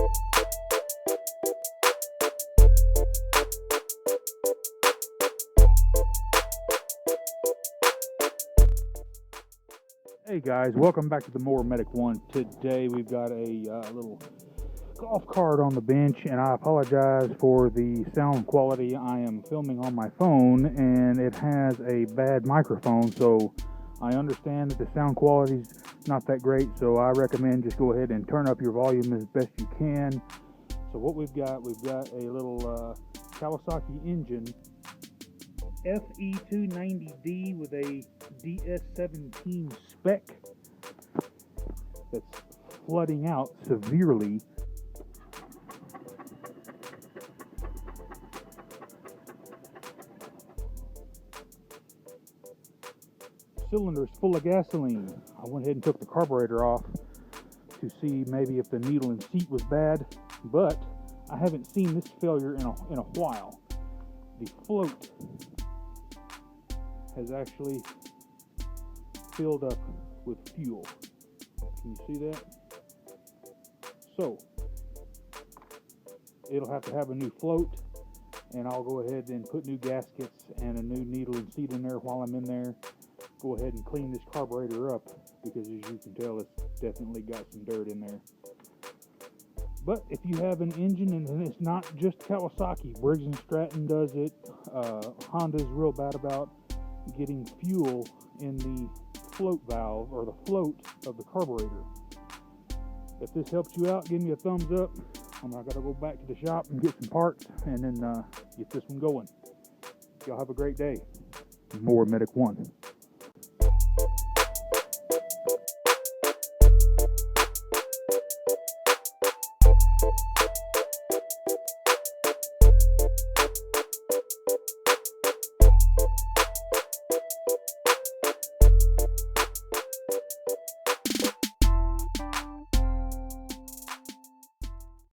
Hey guys, welcome back to the More Medic One. Today we've got a little golf cart on the bench, and I apologize for the sound quality. I am filming on my phone and it has a bad microphone, so I understand that the sound quality is not that great, so I recommend just go ahead and turn up your volume as best you can. So what we've got a little Kawasaki engine, FE290D with a DS17 spec that's flooding out severely. Cylinder's full of gasoline. I went ahead and took the carburetor off to see maybe if the needle and seat was bad, but I haven't seen this failure in a while. The float has actually filled up with fuel. Can you see that? So it'll have to have a new float, and I'll go ahead and put new gaskets and a new needle and seat in there while I'm in there. Go ahead and clean this carburetor up, because as you can tell, it's definitely got some dirt in there. But if you have an engine, and it's not just Kawasaki, Briggs & Stratton does it, Honda's real bad about getting fuel in the float valve or the float of the carburetor. If this helps you out, give me a thumbs up. I'm not going to go back to the shop and get some parts and then get this one going. Y'all have a great day. More Medic One.